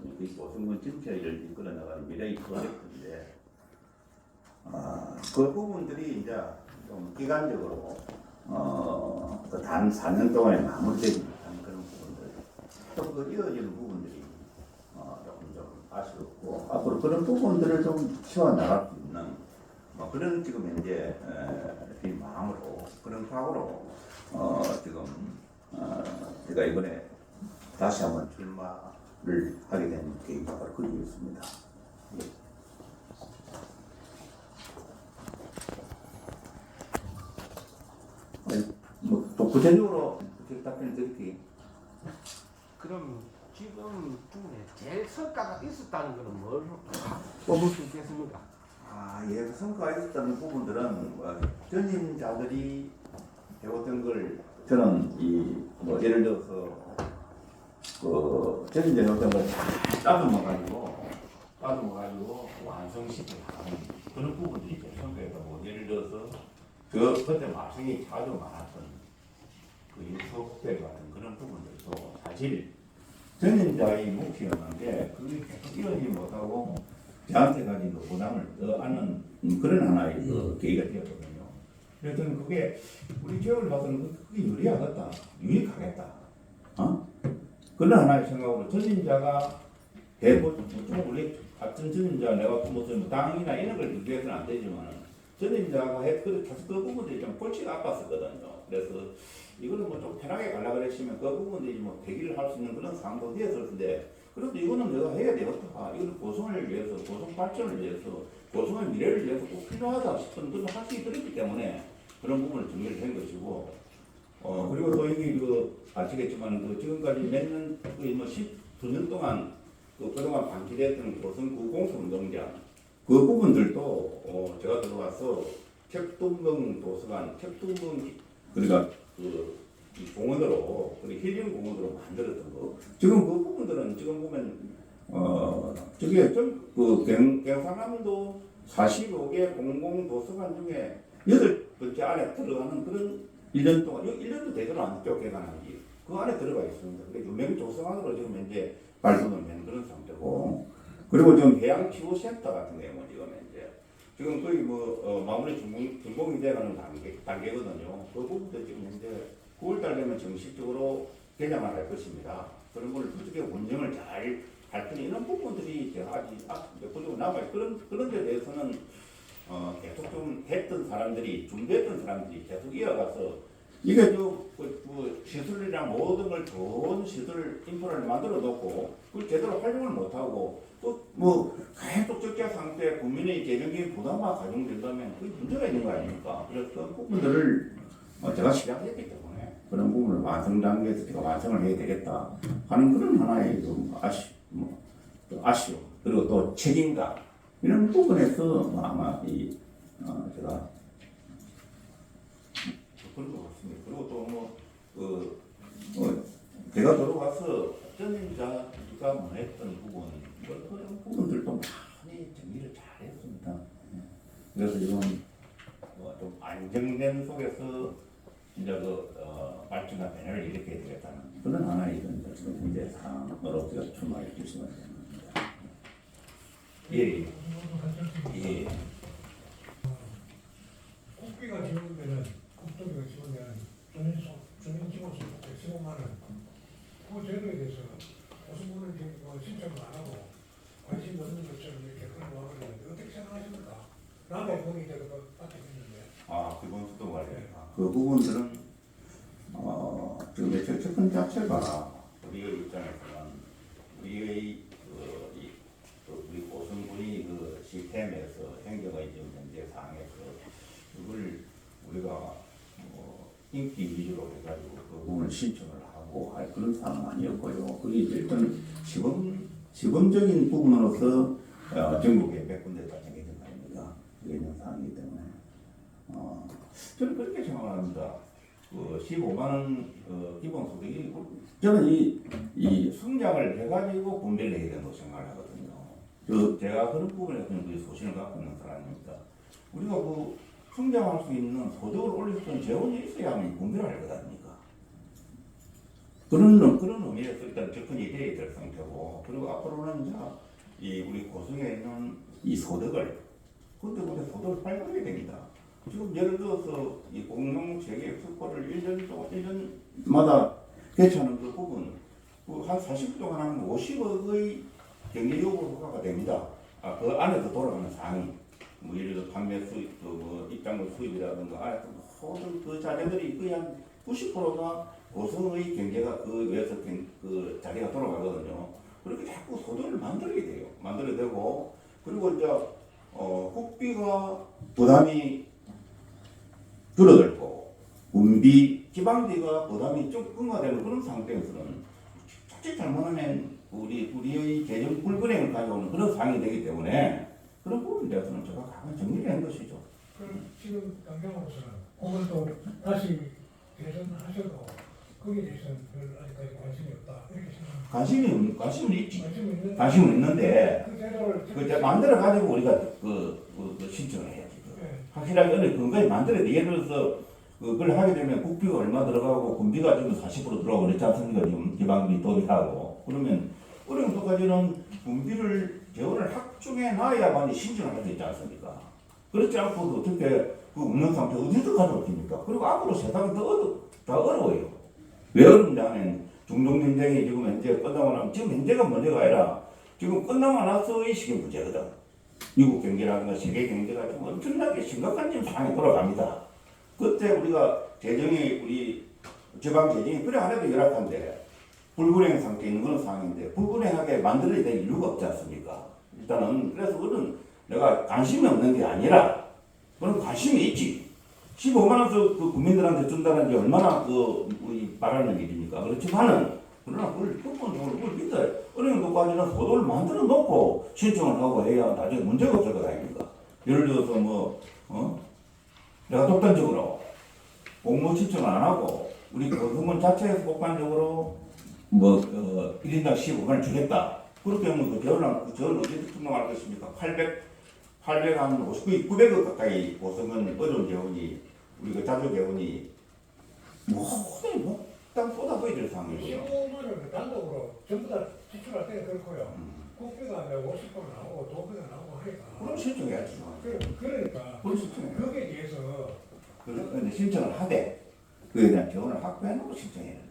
있습니다. 이 고성군 전체를 이끌어 나가는 미래의 프로젝트인데, 그 부분들이 이제 좀 기간적으로 단 4년 동안에 마무리되지 못한 그런 부분들, 또 그 이어지는 부분들이 조금 좀 아쉽고, 앞으로 그런 부분들을 좀 키워나갈 수 있는 그런 지금 현재 이 마음으로, 그런 각오로 지금 제가 이번에 다시 한번 출마를 하게 된 계기가 바로 그게 있습니다. 또 구체적으로 답변을 드릴게요. 그럼 지금 중에 제일 성과가 있었다는 것은 뭘 뽑을 수 있겠습니까? 예, 성과가 있었다는 부분들은 전임자들이 해왔던 걸 저는 예를 들어서 전임자가 어떤 걸 따듬어가지고 완성시키는 그런 부분들이 제 성과였고, 예를 들어서 그때 말썽이 자주 많았던 그 유튜브에 같은 그런 부분들도 사실 전임자의 몫이었는데 그게 계속 이어지지 못하고 저한테까지 부담을 안는 그런 하나의 계기가 되었거든요. 그래서 그게 우리 지역을 봐서는 그게 유익하겠다. 그런 하나의 생각으로 전임자가 좀 우리 같은 전임자 내가 무슨 당이나 이런 걸 비교해서는 안 되지만 전임자가 계속 그 부분들이 좀 골치가 아팠었거든요. 그래서 이거는 뭐 좀 편하게 가려고 그랬으면 그 부분들이 뭐 대기를 할 수 있는 그런 상황도 되었을 텐데, 그래도 이거는 내가 해야 되겠다. 이거는 고성을 위해서, 고성 발전을 위해서, 고성의 미래를 위해서 꼭 필요하다 싶은 그런 확신이 들었기 때문에 그런 부분을 정리를 한 것이고, 그리고 또 이게 아시겠지만 지금까지 몇 년, 뭐 12년 동안 그동안 방치됐던 고성 구공성동장 그 부분들도 제가 들어가서 척동동 도서관, 그러니까 이 공원으로, 힐링 공원으로 만들었던 거. 지금 그 부분들은 지금 보면 저게 경상남도 45개 공공 도서관 중에 8번째 안에 들어가는 그런 1년 동안, 1년도 제대로 안 됐죠, 개관한지. 그 안에 들어가 있습니다. 근데 유명 도서관으로 지금 현재 발돋움 된 그런 상태고, 그리고 지금 해양치유센터 같은 경우는 지금 거의 마무리 준공이 되어가는 단계거든요. 그 부분도 지금 현재 9월달 되면 정식적으로 개장을 할 것입니다. 그런 걸 어떻게 운영을 잘 할 거니 이런 부분들이 제가 아직 몇번 남아요. 그런 데 대해서는 계속 좀 했던 사람들이, 준비했던 사람들이 계속 이어가서 이게 시설이랑 모든 걸 좋은 시설 인프라를 만들어 놓고 그걸 제대로 활용을 못하고 또 계속 적자 상태에 국민의 재정적인 부담만 가중된다면 그게 문제가 있는 거 아닙니까? 그래서 그 부분들을 제가 시작했기 때문에 그런 부분을 완성 단계에서 제가 완성을 해야 되겠다 하는 그런 하나의 좀 아쉬움 그리고 또 책임감 이런 부분에서 아마 제가 그런 것 같습니다. 그리고 또 제가 들어가서 전임자가 원했던 부분 그런 부분들도 많이 정리를 잘했습니다. 그래서 지금 좀 안정된 속에서 진짜 발전과 변화를 일으켜야 되겠다는 그런 하나의 지금 현재 상황으로 제가 출마해 주시면 됩니다. 예. 국비가 지원되는 국토비가 지원되는 주민기본소득 15만 원. 그 제도에 대해서 고성군은 신청을 안 하고 관심이 없는 것처럼 이렇게 끌고 와버리는데 어떻게 생각하십니까? 남의 공이 되고 받게 됐는데. 기본소득 관련. 그 부분들은 지금 채권 자체가 우리의 입장에서는 우리 고성군이 시스템에서 행정의 지금 현재 상황에서 이걸 우리가 인기 위주로 해가지고 그 부분을 신청을 하고 할 그런 상황은 아니었고요. 그게 일단 시범적인 부분으로서 전국에 100군데 다 정해진 거 아닙니까? 그게 있는 상황이기 때문에 저는 그렇게 생각합니다. 15만 원 기본소득이 저는 이 성장을 해가지고 분배를 해야 된다고 생각을 하거든요. 제가 그런 부분에 어떤 소신을 갖고 있는 사람입니다. 우리가 성장할 수 있는 소득을 올릴 수 있는 재원이 있어야만 분배를 할 것 아닙니까? 그런 의미에서 일단 접근이 돼야 될 상태고, 그리고 앞으로는 이제 이 우리 고성에 있는 이 소득을 근데 소득을 발굴해야 됩니다. 지금 예를 들어서 이 공룡 재계 특보를 1년마다 개최하는 그 부분 한 40일 동안 하면 50억의 경제 요구 효과가 됩니다. 그 안에서 돌아가는 상위, 뭐 예를 들어 판매 수입, 뭐 입장료 수입이라든가 모든 그 자재들이 거의 한 90%가 고성의 경제가 그 외에서 그 자리가 돌아가거든요. 그렇게 자꾸 소득을 만들어야 돼요. 만들어야 되고, 그리고 이제 국비가 부담이 줄어들고 운비, 지방비가 부담이 조금화되는 그런 상태에서는 자칫 잘못하면 우리의 재정 불균형을 가져오는 그런 상황이 되기 때문에 그런 부분에 대해서는 제가 강한 정리를 한 것이죠. 그럼 지금 당장으로서는 오늘도 다시 대선하셔도 거기에 대해서는 별 아직까지 관심이 없다 이렇게 생각합니다. 관심은 있지. 관심은 있는데 그 제도를 그 만들어 가지고 우리가 그 신청을 해야지. 네. 확실하게 어느 근거에 만들어야 돼. 예를 들어서 그걸 하게 되면 국비가 얼마 들어가고 군비가 지금 40% 들어가고 그렇지 않습니까? 지금 지방비 도입하고 그러면 어느 정도까지는 군비를 재원을 확충해 놔야만 신청을 할 수 있지 않습니까? 그렇지 않고도 어떻게 그 없는 상태 어디서 가져올습니까? 그리고 앞으로 세상은 더 어려워요. 왜 어렵냐면 중동 전쟁이 지금 현재 끝나고 나면 지금 현재가 문제가 아니라 지금 끝나고 나서의 시기 문제거든. 미국 경제라든가 세계 경제가 좀 엄청나게 심각한 지금 상황에 돌아갑니다. 그때 우리가 재정이 우리 지방 재정이 그래 안 해도 열악한데 불균형 상태에 있는 그런 상황인데 불균형하게 만들어야 될 이유가 없지 않습니까? 일단은 그래서 그는 내가 관심이 없는 게 아니라 그런 관심이 있지. 15만 원 그 국민들한테 준다는 게 얼마나 우리 바라는 일입니까? 그렇지만은 그러나 그걸根本적으로 그걸 믿어요. 어느 정도까지는 소득을 만들어 놓고 신청을 하고 해야 나중에 문제가 없을 것 아닙니까? 예를 들어서 내가 독단적으로 공모 신청을 안 하고 우리 고성군 자체에서 복관적으로 1인당 15만 원 주겠다. 그렇게 하면 그 재원을 어디서 충당할 것입니까? 859, 900억 가까이 고성군 어려운 재원이 우리 그 자주 재원이 땅 쏟아부어야 될 상황이고요. 15만 원을 단독으로 전부 다 지출할 때가 그렇고요. 국비가 50% 나오고 도비가 나오고 하니까. 그럼 신청해야지. 그러니까 그럼 신청해. 거기에 대해서 그런데 신청을 하되 그에 대한 재원을 확보해 놓고 신청해야 된다.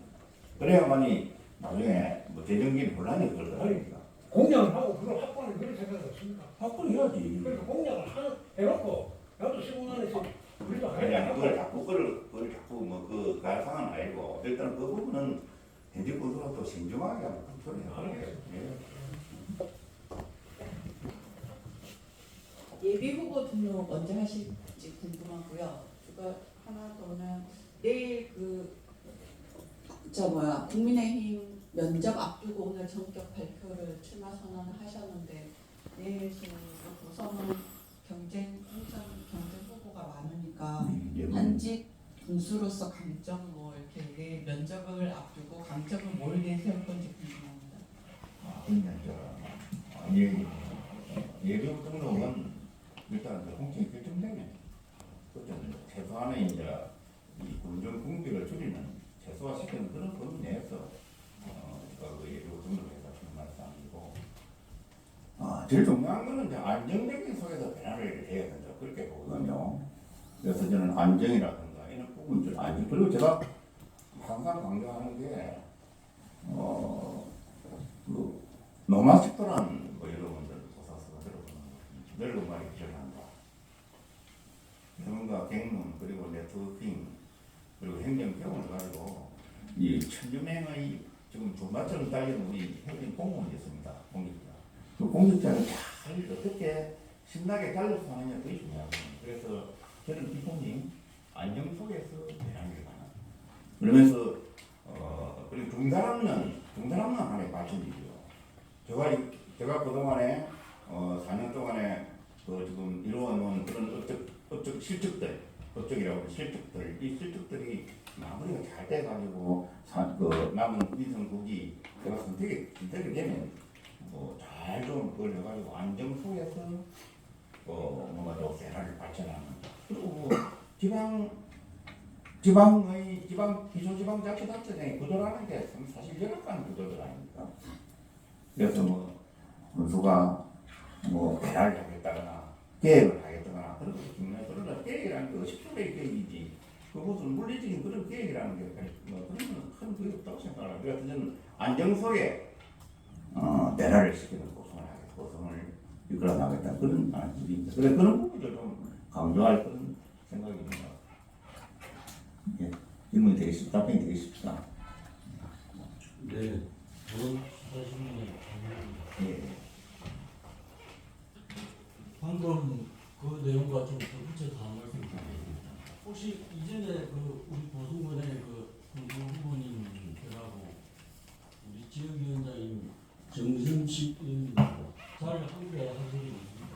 그래야만이 나중에 재정적인 혼란이 없을 거 아닙니까? 공약을 하고 그걸 확보하는 그런 생각이 없습니까? 확보를 해야지. 그러니까 공약을 해놓고 나도 15만 원씩 우리도 그냥 그걸 자꾸 그 가상은 아니고 일단 그 부분은 현직 군수로서 신중하게 한번 검토를 해야 돼요. 예비 후보 등록 언제 하실지 궁금하고요. 그거 하나 더는 내일 국민의힘 면접 앞두고 오늘 전격 발표를 출마 선언하셨는데 내일 고성은 경쟁 후보가 많으니까 한직 군수로서 강점 이렇게 내일 면접을 앞두고 강점을 뭘 내세울 건지 궁금합니다. 예비 등록은 일단 공천이 결정되면 그때는 최소한의 이제 이 군정 공비를 줄이는 최소화시키는 그런 범위 내에서 그 예비 등록해서 출마할 상이고 제일 중요한 거는 이제 안정적인 속에서 변화를 해야 된다 그렇게 보거든요. 그래서 저는 안정이라든가 이런 부분들 안정 그리고 제가 항상 강조하는 게 노마식도란 여러분들 고사서가 들어보는 늙은 말이 기억난다. 경과 경륜 그리고 네트워킹 그리고 행정 경험을 가지고 이 천여명의 지금 주마처럼 달리는 우리 행정 공무원이 있습니다. 공직자. 그 공직자를 잘 어떻게 신나게 달려서 하느냐 그게 중요하거든요. 그래서 저는 기본이 안정 속에서 대항을 가는. 그러면서 그리고 중단 없는 하나의 발전이죠. 제가 그동안에 4년 동안에 지금 이루어놓은 그런 업적 실적들, 업적이라고 실적들, 이 실적들이 마무리가 잘 돼가지고 남은 위성국이 제가 선택이 되면 잘 좀 그걸 해가지고 안정 속에서 뭔가 더 세라를 발전하는 그리고 지방 지방 기초지방자치단체장이 구조라는 게 사실 열악한 구조들 아닙니까? 그래서 뭐 문수가 뭐 배달을 하겠다거나 계획을 하겠다거나 그런 거 중요해. 그러나 계획이라는 게 의식주의 계획이지 그 무슨 물리적인 그런 계획이라는 게 뭐 그런 건 큰 그게 없다고 생각합니다. 그래서 저는 안정 속에 대화를 시키는 고성을 이끌어 나가겠다 그런 말씀입니다. 그래 그런 부분을 좀 강조할 그런 생각입니다. 예, 질문이 되게 쉽다, 답변이 되게 쉽다. 네, 저는 수사신문에 답변합니다. 예. 방금 그 내용과 좀 덧붙여서 한 말씀 드리겠습니다. 혹시 이전에 그 우리 보수군의 그 후보님들하고 우리 지역위원장인 정승식 의원님하고 잘 함께 한 적이 있습니까?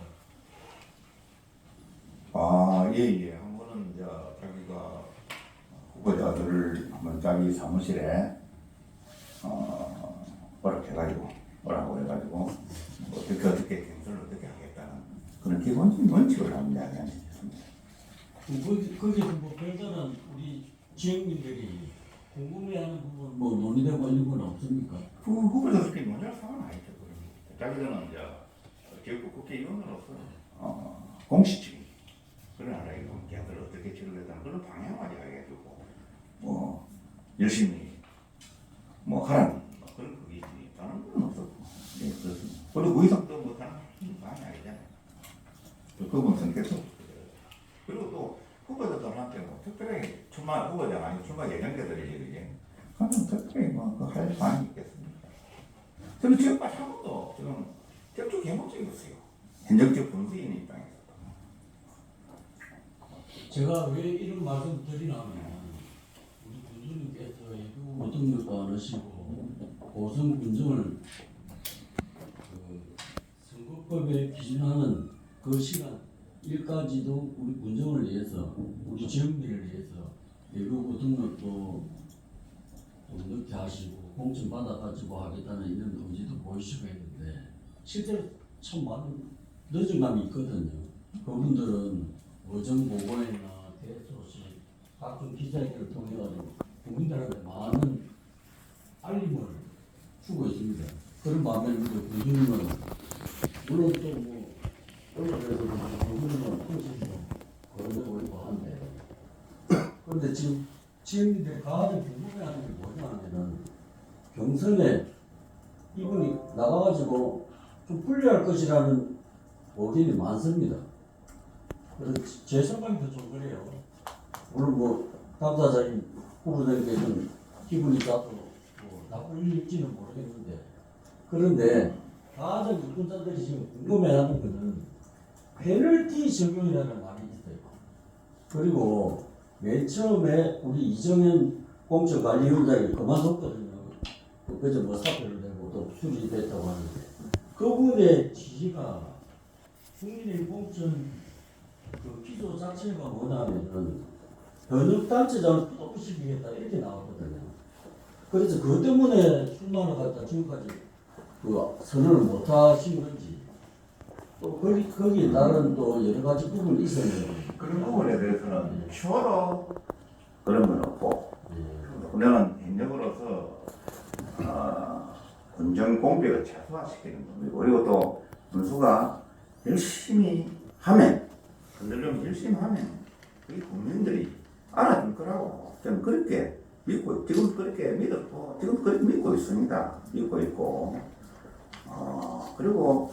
아, 예. 한 번은 이제 자기가 후보자들을 한번 자기 사무실에 오라고 해가지고 어떻게 경선을 어떻게 하겠다는 그런 기본적인 원칙을 한번 이야기하셨습니다. 거기서 뭐 별다른 우리 지역민들이 궁금해하는 부분 뭐 논의되고 있는 건 없습니까? 그 후보자들끼리 논의할 상황은 아니죠. 자기들은 이제 지역구 국회의원으로서 공식적인 그런 나라의 경제를 어떻게 치르겠다는 그런 방향을 이야기해주고 뭐 열심히 뭐 하라는 그런 그게 있지 다른 건 없었고 네 그렇습니다. 그리고 그 이상 또뭐 다른 방향이 아니잖아요. 그분 성격도 그리고 또 후보자들한테 뭐 특별히 후보자가 아니고 출마 예정자들이 이제 그럼 특별히 뭐할 방향이 있겠습니까? 저는 지금까지 한 번도 지금 접촉 해본 적이 없어요. 현역적 분수인 입장에서. 제가 왜 이런 말씀 드리냐면 우리 군주님께서 예비후보 등록도 안 하시고 고성 군정을 그 선거법에 기준하는 그 시간 일까지도 우리 군정을 위해서 우리 지역민을 위해서 예비후보 등록도 좀 늦게 하시고 공천 받아가지고 하겠다는 이런 의지도 보이시고 했는데 실제로 참 많은 늦은 감이 있거든요. 그분들은 어정 보고회나 대소식 각종 기자회견을 통해 가지고 국민들한테 많은 알림을 주고 있습니다. 그런 반면에 군주님은 물론 또뭐 올라가서 군주님은 포지션도 거론되고 있고 한데 그런데 지금 지역민들이 가장 궁금해하는 게 뭐냐면은 경선에 이분이 나가가지고 좀 불리할 것이라는 의견이 많습니다. 그래서 제 생각도 좀 그래요. 물론 뭐 당사자인 후보자님께서는 기분이 나도 뭐 나쁠지는 모르겠는데 그런데 가장 유권자들이 지금 궁금해하는 것은 페널티 적용이라는 말이 있어요. 그리고 맨 처음에 우리 이정현 공천관리위원장이 그만뒀거든요. 그저 뭐 사표를 내고 또 수리됐다고 하는데 그분의 지지가 국민의 공천 그 기조 자체가 뭐냐면은 변혁단체장을 없애시키겠다 이렇게 나왔거든요. 그래서 그것 때문에 출마를 갖다 지금까지 그 선언을 못 하신 건지 또 거기에 따른 또 여러 가지 부분이 있었는데 그런 부분에 대해서는 추가로 그런 건 없고 내가 현역으로서 군정 공백을 최소화시키는 겁니다. 그리고 또 문수가 열심히 하면 흔들림 열심히 하면 우리 국민들이 알아줄 거라고 저는 그렇게 믿고 지금 그렇게 믿었고 지금 그렇게 믿고 있습니다. 믿고 있고 그리고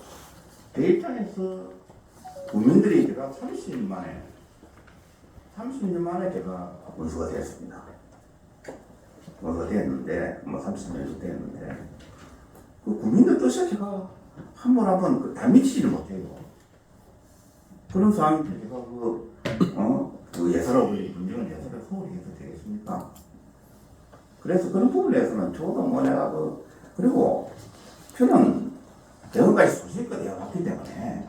제 입장에서 국민들이 제가 30년 만에 제가 문수가 됐습니다. 문수가 됐는데 뭐 30년도 됐는데 그 국민들 뜻에 제가 한 번 다 미치지를 못해요. 그런 상황인데 제가 그 예사로 우리 문정은 예사를 소홀히 해도 되겠습니까? 그래서 그런 부분에서는 저도 뭐 내가 그리고 저는 여기까지 소신껏 되어왔기 때문에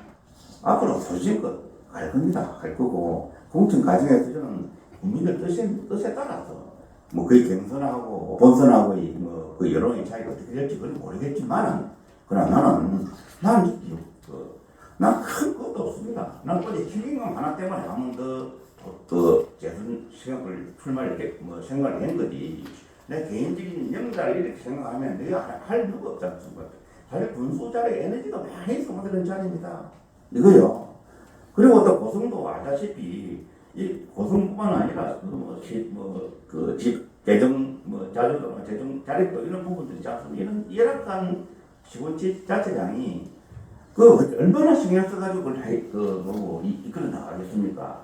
앞으로 소신껏 갈 겁니다. 갈 거고 공천 과정에서 저는 국민들 뜻에 따라서 뭐 거의 경선하고 본선하고 그 여론의 차이가 어떻게 될지 그건 모르겠지만은 그러나 난 큰 것도 없습니다. 난 어제 책임감 하나 때문에 한 번 더 그 재선 생각을 출마를 이렇게 뭐 생각을 한 거지. 내 개인적인 영달을 이렇게 생각하면 내가 할 이유가 없지 않습니까? 사실 군수 자리에 에너지가 많이 소모되는 자리입니다. 이거요. 그리고 또 고성도 알다시피 이 고성뿐만 아니라 집 재정 자료도 재정 자립도 이런 부분들이 있습니다. 이런 열악한 시군지 자체장이 그 얼마나 신경 써가지고 그걸 이끌어 나가겠습니까?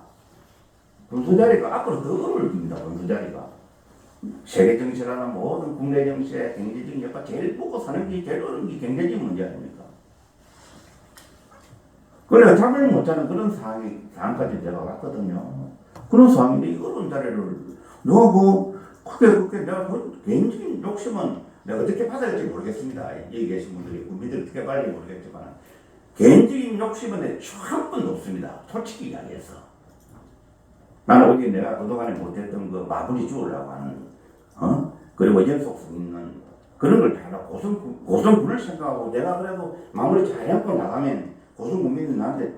군수 자리가 앞으로 더 어려워집니다. 군수 자리가 세계 정치라나 모든 국내 정치의 경제적인 역할 제일 보고 사는 게 제일 어려운 게 경제적 문제 아닙니까? 그래 잠을 못 자는 그런 상황까지 내가 왔거든요. 그런 상황인데 이 어려운 자리를 누가 크게 내가 개인적인 욕심은 내가 어떻게 받아야 될지 모르겠습니다. 여기 계신 분들이 국민들이 어떻게 받을지 모르겠지만 개인적인 욕심은 한 번도 없습니다. 솔직히 이야기해서 나는 어디 내가 그동안에 못했던 그 마무리 주우려고 하는 그리고 연속성 있는 그런 걸 다 고성군을 생각하고 내가 그래도 마무리 잘 해놓고 나가면 고성 국민이 나한테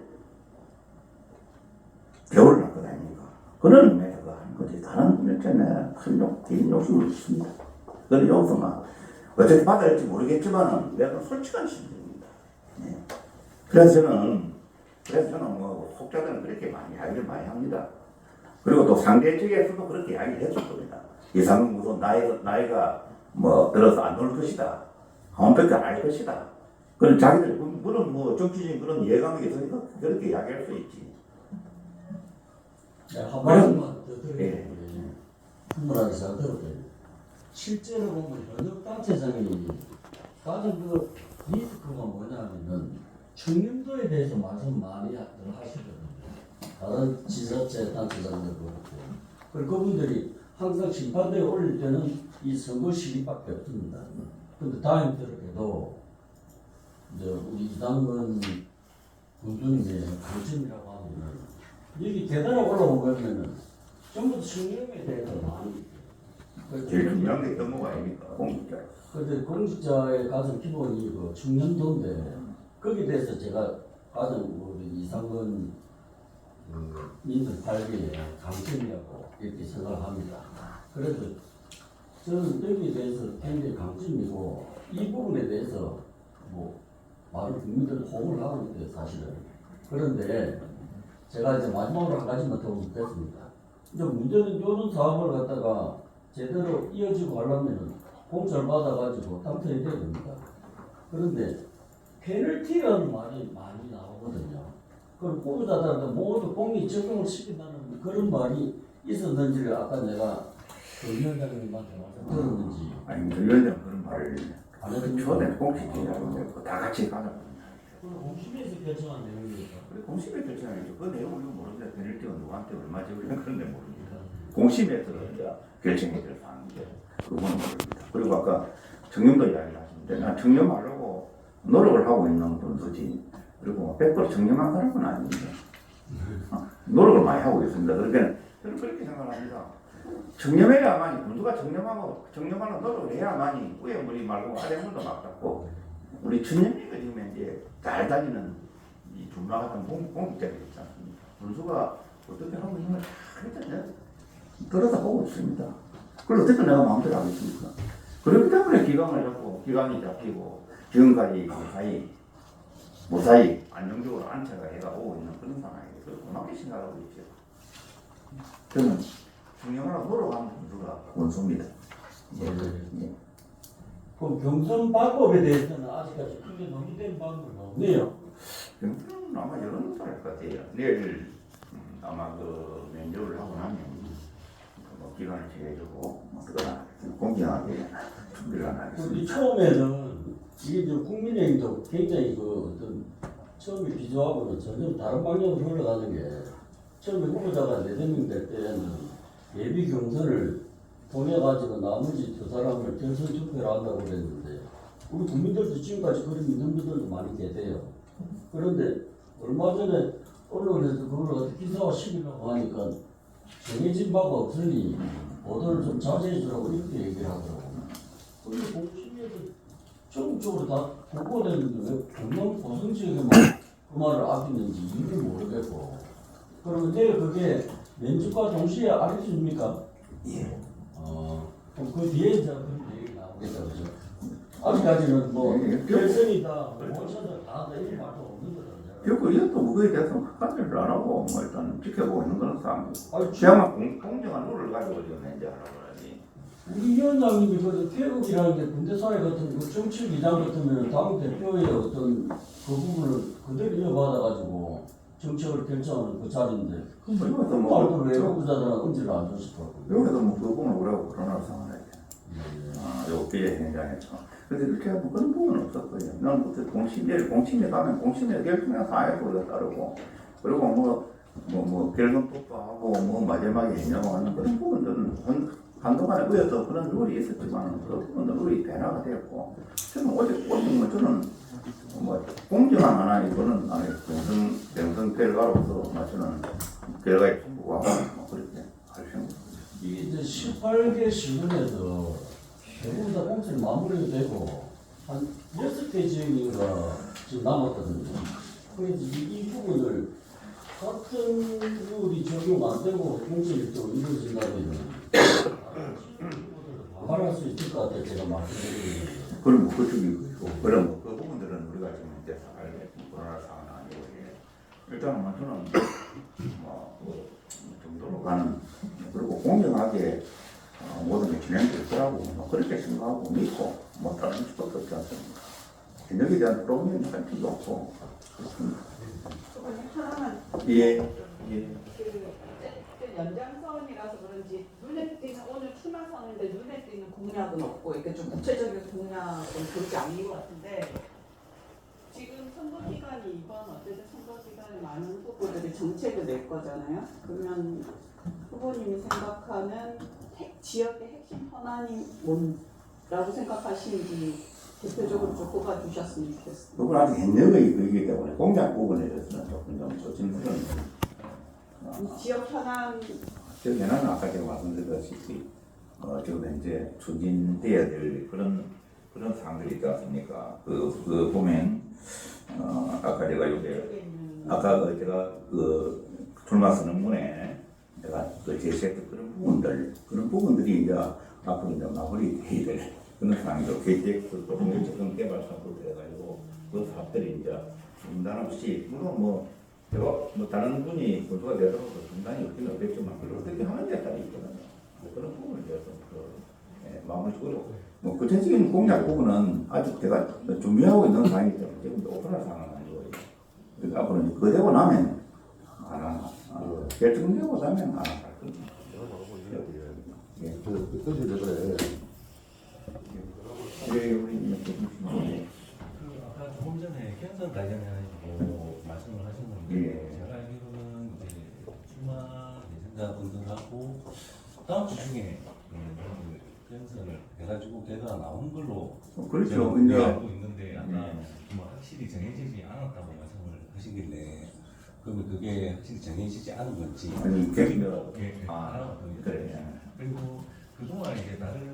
배우를 할 것 아닙니까? 그런 의미에서 하는 거지. 다른 분야에는 큰 개인 욕심은 있습니다. 그런 욕심은 어떻게 받아야 할지 모르겠지만 내가 솔직한 심정입니다. 네. 그래서 저는 뭐 속자들은 그렇게 많이 이야기를 많이 합니다. 그리고 또 상대 측에서도 그렇게 이야기를 했을 겁니다. 이상은 무슨 나이가 뭐 들어서 안 놀 것이다. 한번밖에 안 할 것이다. 그런 자기들 그런 뭐 정치적인 그런 예감이 있으니까 그렇게 이야기할 수 있지. 네, 한 말씀만 더 드리겠습니다. 예. 충분하게 잘 들었대요. 실제로 보면 현역단체장이 가장 그 리스크가 뭐냐면은 청렴도에 대해서 말씀 많이 하시거든요. 다른 지자체 단체장들도 그렇고. 그리고 그분들이 항상 심판대에 올릴 때는 이 선거 시기밖에 없습니다. 근데 다행스럽게도 이제 우리 이당근 군수님의 관심이라고 하면은 여기 계단에 올라오면은 전부 청렴에 대해서 많이 제일 중요한 게 어떤 거 아닙니까? 공직자. 근데 공직자의 가장 기본이 그 청렴도인데 거기에 대해서 제가 가장 우리 이상근 민들 발기의 강점이라고 이렇게 생각합니다. 그래서 저는 여기에 대해서 굉장히 강점이고 이 부분에 대해서 뭐 많은 국민들 호응을 하고 있어요, 사실은. 그런데 제가 이제 마지막으로 한 가지만 더 묻겠습니다. 이제 문제는 이런 사업을 갖다가 제대로 이어지고 하려면 공짜를 받아가지고 당선이 돼야 됩니다. 그런데 페널티라는 말이 많이 나오거든요. 그럼 후보자들한테 모두 공익 적용을 시킨다는 그런 말이 있었는지를 아까 내가 그 위원장님한테 말씀드렸는지. 아니 위원장 그런 말을 안 했습니까? 초대는 공식이라고 다 같이 가자. 그건 공심에서 결정한 내용이니까. 그래 공심에 결정하죠. 그 내용을 모르는데 페널티가 누구한테 얼마 지불냐 그런데 모릅니다. 공심에서 이제 결정해 줄 사항인데 그거는 모릅니다. 그리고 아까 청렴도 이야기를 하시는데 난 청렴하려고 노력을 하고 있는 분수지. 그리고 100% 청렴한 사람은 아닙니다. 노력을 많이 하고 있습니다. 그러니까 저는 그렇게 생각합니다. 청렴해야만이 군수가 청렴하는 노력을 해야만이 위에 물이 말고 아래 물도 막고 우리 천년이가 지금 이제 잘 다니는 이 준마 같은 공직자들이 있지 않습니까? 군수가 어떻게 하고 있는 걸 다 들어서 보고 있습니다. 그걸 어떻게 내가 마음대로 하겠습니까? 그렇기 때문에 기강이 잡히고 지금까지 무사히 안정적으로 안착을 해가 오고 있는 그런 상황이에요. 그래서 고맙게 생각하고 있죠. 저는 청렴하라고 노력하는 군수가 원수입니다. 예. 그럼 경선 방법에 대해서는 아직까지 크게 논의된 방법은 없네요. 경선은 아마 여론조사일 것 같아요. 내일 아마 그 면접을 하고 나면 뭐 기간을 정해주고 어떠거나 공정하게 준비를 안 우리 하겠습니다. 처음에는 이게 좀 국민의힘도 굉장히 그 어떤 처음에 비교하고는 전혀 다른 방향으로 흘러가는 게 처음에 후보자가 4명 될 때는 예비 경선을 보내가지고 나머지 2사람을 결선 투표를 한다고 그랬는데 우리 국민들도 지금까지 그런 믿는 분들도 많이 계세요. 그런데 얼마 전에 언론에서 그걸 어떻게 기사화시키려고 하니까 정해진 바가 없으니 보도를 좀 자제해 주라고 이렇게 얘기를 하더라고요. 근데 공심에서 전국적으로 다 보고됐는데 왜 경남 고성 지역에만 그 말을 아끼는지 이유를 모르겠고 그러면 내일 그게 면접과 동시에 알려줍니까? 예. 그럼 그 뒤에 이제 그런 얘기 나오겠죠, 그죠? 아직까지는 뭐 결선이다, 뭐 어쩌다 다 이런 말도 없는 거잖아요. 결국 이것도 무거에 대해서 확인을 안 하고 뭐 일단 지켜보고 있는 그런 상황. 아니, 그야말로 공정한 룰을 가지고 지금 현재 알아봐야지. 우리 위원장님이 그 태극이라는 게 군대사회 같은 그 정치 기장 같으면 당 대표의 어떤 그 부분을 그대로 이어받아가지고 정책을 결정하는 그 자리인데 여기서 그 뭐 말도 왜 후보자들은 언제를 안 줬을까? 여기서 뭐 그 부분을 우리하고 코로나 상황을 요 기회 현장에서. 근데 이렇게 하면 그런 부분은 없었고요. 난 그때 공심에 가면 공심에 결정한 사회도 우리가 따르고 그리고 뭐 결선 투표하고 뭐 마지막에 했냐고 하는 그런 부분들은 한동안에 의해서 그런 룰이 있었지만 그 부분은 룰이 변화가 되었고 저는 오직 뭐 저는 뭐 공정한 하나 이거는 아니 경선 결과로서 저는 결과에 충분하고 뭐 그렇게 할 생각. 이게 이제 18개 시군에서 대부분 다 공천이 마무리되고 한 6개 지역인가 지금 남았거든요. 그래서 이 부분을 같은 룰이 적용 안 되고 공천이 또 이루어진다면 말할 수 있을 것 같아요. 제가 말씀드리는 그럼 뭐 그쪽이 그럼 그 부분들은 우리가 지금 이제 잘 코로나 상황은 아니고 일단은 저는 뭐 정도로 가는 그리고 공정하게 모든 게 진행될 거라고 뭐 그렇게 생각하고 믿고 뭐 다른 수밖에 없지 않습니까? 진역에 대한 프로그램이 할 필요 없고 그렇습니다. 하나만 예. 그 연장선이라서 그런지 눈에 띄는 오늘 출마선인데 눈에 띄는 공약은 없고 이렇게 좀 구체적인 공약은 그렇게 아닌 것 같은데 지금 선거 기간이 이번 어쨌든 선거 기간에 많은 후보들이 정책을 낼 거잖아요. 그러면 후보님이 생각하는 지역의 핵심 현안이 뭐라고 생각하시는지 대표적으로 좀 꼽아주셨으면 좋겠습니다. 그건 아직 현역의 그이기 때문에 공약 부분에 대해서는 조금 좀 조심스러운 지역 현안 저 현안은 아까 제가 말씀드렸다시피 지금 현재 추진돼야 될 그런 사항들이 있지 않습니까? 그 보면 아까 제가 요새 아까 제가 그 출마 선언문에 제가 그 제시했던 그런 부분들이 이제 앞으로 이제 마무리돼야 될 그런 상황이죠. KTX 또 공유적인 개발 사업부터 해가지고 그 사업들이 이제 중단 없이 물론 뭐 제가 뭐 다른 분이 군수가 되더라도 중단이 없기는 없겠지만 그걸 어떻게 하느냐에 따라 있거든요. 그런 부분을 대해서 마무리 짓고 뭐 구체적인 공약 부분은 아직 제가 준비하고 있는 상황이기 때문에 지금 오픈할 상황은 아니고요. 그래서 앞으로 이제 그거 되고 나면 결정되고 나면 할 겁니다. 예. 그것이 왜 그래? 예, 우리 이제 아까 조금 전에 경선 관련해가지고 말씀을 하셨는데 예. 제가 알기로는 이제 출마 예정자분들하고 다음 주 중에 경선을 해가지고 결과가 나오는 걸로 그렇죠. 제가 이제 알고 있는데 아까 뭐 확실히 정해지지 않았다고 말씀을 하시길래 그러면 그게 확실히 정해지지 않은 건지 아니 객이요. 예, 알아봤거든요. 그래. 그리고 그동안 이제 다른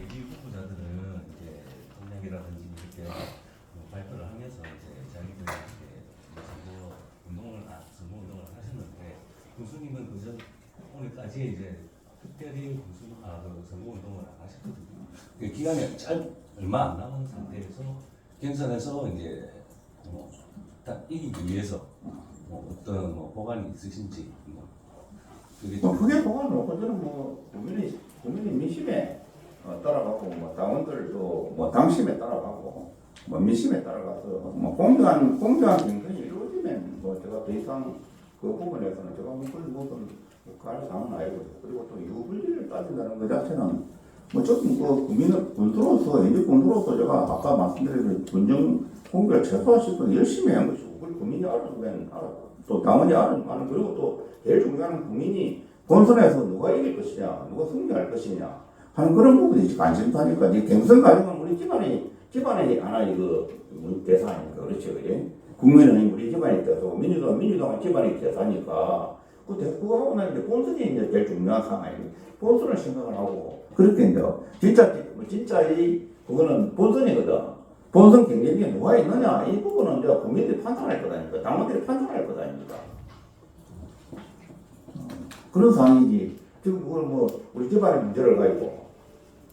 예비 후보자들은 이제 공약이라든지 이렇게 발표를 하면서 이제 자기들 이제 선거 운동을 하셨는데 군수님은 그전 오늘까지 이제 특별히 그 선거 운동을 안 하셨거든요. 그 기간이 얼마 안 남은 상태에서 경선에서 이제 딱 이기기 위해서 어떤 보관이 있으신지 그게 좀 크게 보관을 놓고 저는 뭐 국민의 민심에 따라가고 뭐 당원들도 뭐 당심에 따라가고 뭐 민심에 따라가서 뭐 공정한 경선이 이루어지면 뭐 제가 더 이상 그 부분에서는 제가 무슨 갈 상은 아니고 그리고 또 유불리를 따진다는 것 자체는 뭐 조금 그 국민의 군수로서 현직 군수로서 제가 아까 말씀드린 군정 공개를 최소화시키고 열심히 한 것이고 그리고 국민이 알아주면 또 당원이 알아주면 그리고 또 제일 중요한 건 국민이 본선에서 누가 이길 것이냐 누가 승리할 것이냐 하는 그런 부분이 관심사니까 이 경선 과정은 우리 집안의 하나의 그 대사 아닙니까 그렇죠 그래 국민은 우리 집안의 대사고 민주당은 집안의 대사니까 그거 하고 나면 이제 본선이 이제 제일 중요한 상황이에요. 본선을 생각을 하고 그렇게 이제 진짜 그거는 본선이거든. 본선 경쟁력이 누가 있느냐 이 부분은 이제 국민들이 판단할 거다니까 당원들이 판단할 거다니까. 그런 상황이지. 지금 그걸 뭐 우리 집안의 문제를 가지고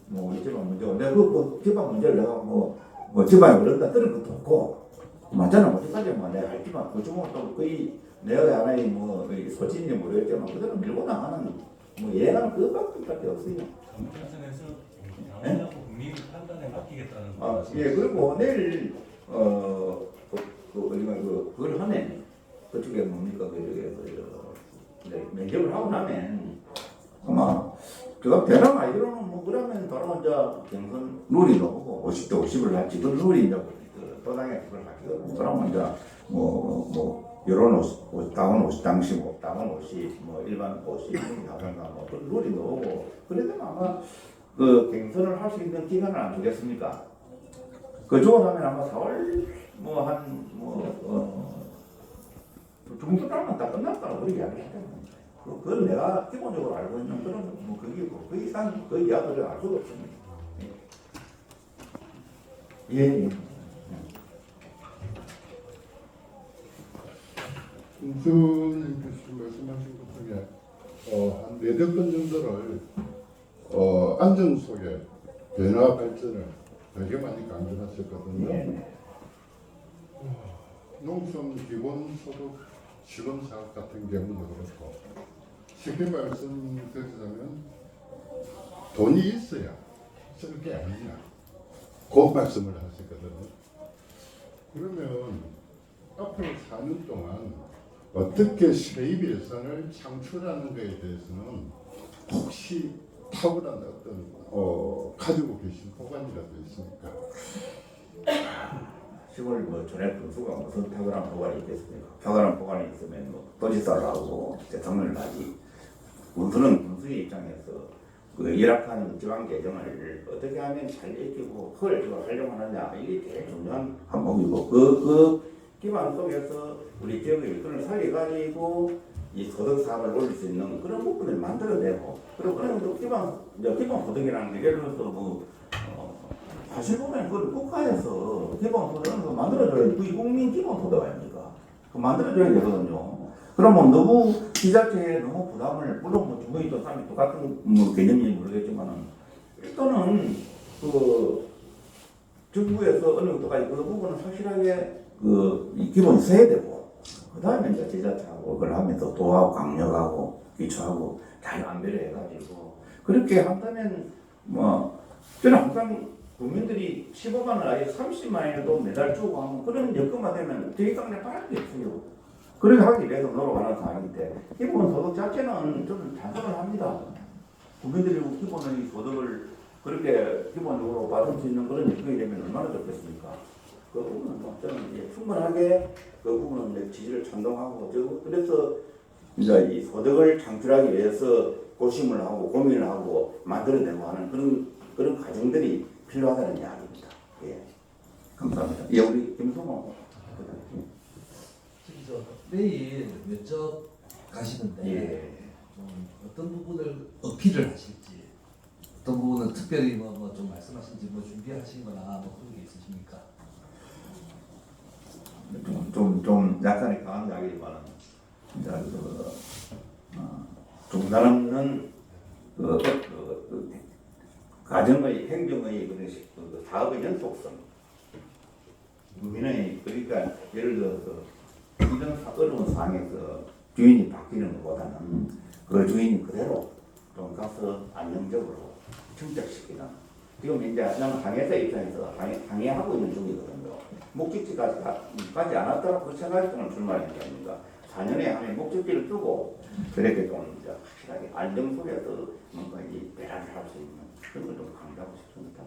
뭐 우리 집안 문제고 내가 그 집안 문제를 내가 뭐 집안에 어른다 들은 것도 없고 맞잖아. 어디까지 뭐 내가 알지만 그 중에 또 거의 내가 하나의 뭐 소신인지 모르겠지만 그대로 밀고 나가는 뭐 예행하는 그것밖에 없어요. 정부에서 당원하고 국민 판단에 맡기겠다는 아, 예, 그리고 내일 그걸 하면 그쪽에 뭡니까 면접을 하고 나면 아마 제가 대략 알기로는 뭐 그러면 바로 이제 경선 룰이 나오고 50대 50을 할지 그 룰이 이제 도당에 그걸 할지 그러면 이제 뭐 여론 50, 당원 50, 당시 당원 50, 뭐 일반 50 이런 하던가 뭐 그 룰이 나오고 그래도 아마 그 경선을 할 수 있는 기간을 안 주겠습니까? 그쪽으로 하면 아마 4월 중순하면 다 끝났다고 그렇게 이야기했잖아요. 그건 내가 기본적으로 알고 있는 그런 뭐 그게 그 이상 그 이하를 알 수가 없습니다. 예. 김수님께서 말씀하신 것 중에 한 4대 건 정도를 안정 속에 변화 발전을 되게 많이 강조하셨거든요. 예. 농촌 기본소득 실험사업 같은 경우도 그렇고 쉽게 말씀드리자면 돈이 있어야 쓸 게 아니냐 그 말씀을 하셨거든요. 그러면 앞으로 4년 동안 어떻게 세입 예산을 창출하는 것에 대해서는 혹시 탁월한 어떤 가지고 계신 보관이라도 있습니까? 시골 뭐 전액 분수가 무슨 탁월한 보관이 있겠습니까? 탁월한 보관이 있으면 뭐 도지사하고 대통령을 하지. 분수는 분수의 입장에서 그 열악한 지방 재정을 어떻게 하면 잘 익히고 효율적으로 활용하느냐 이게 제일 중요한 항목이고 그 기반 속에서 우리 지역의 일꾼을 살려가지고 이 소득 사업을 올릴 수 있는 그런 부분을 만들어내고 그리고 그런 기본 소득이라는 게 예를 들어서 뭐 사실 보면 그걸 국가에서 기본 소득을 만들어줘야 그게 국민 기본 소득 아닙니까? 그 만들어줘야 되거든요. 그러면 너무 지자체에 너무 부담을 물론 뭐 주거인도 사람이 똑같은 뭐 개념인지 모르겠지만은 일단은 그 정부에서 어느 정도까지 그 부분은 확실하게 이 기본이 서야 되고 그 다음에 이제 지자체하고 그걸 하면서 도하고 강력하고 기초하고 잘 안배를 해가지고 그렇게 한다면 뭐 저는 항상 국민들이 15만 원 아예 30만 원에도 매달 주고 하면 그런 여건만 되면 대기강내 바랄 게 없어요. 그렇게 하기 위해서 노력하는 상황인데 기본 소득 자체는 저는 찬성을 합니다. 국민들이 기본의 소득을 그렇게 기본적으로 받을 수 있는 그런 여건이 되면 얼마나 좋겠습니까? 그 부분은 뭐 저는 이제 충분하게 그 부분은 이제 지지를 찬동하고 그래서 이제 이 소득을 창출하기 위해서 고심을 하고 고민을 하고 만들어내고 하는 그런 과정들이 필요하다는 이야기입니다. 예, 감사합니다. 예, 우리 김성호. 내일 면접 가시는데 예. 좀 어떤 부분을 어필을 하실지 어떤 부분은 특별히 좀 말씀하신지 준비하시거나 뭐 그런 게 있으십니까? 좀 약간의 강한 이야기지만은 이제 중단없는 가정의 행정의 그 사업의 연속성 국민의 그러니까 예를 들어서 이런 어려운 상황에서 주인이 바뀌는 것보다는 그 주인이 그대로 좀 가서 안정적으로 정착시키는 지금 이제 나는 항해사 입장에서 항해하고 있는 중이거든요. 목적지까지 가지 않았더라도 그 생활동을 출마하는 게 아닙니까? 4년에 항해 목적지를 두고 그렇게 좀 이제 확실하게 안정 속에서 뭔가 이 배란을 할 수 있는 그런 걸 좀 강조하고 싶습니다.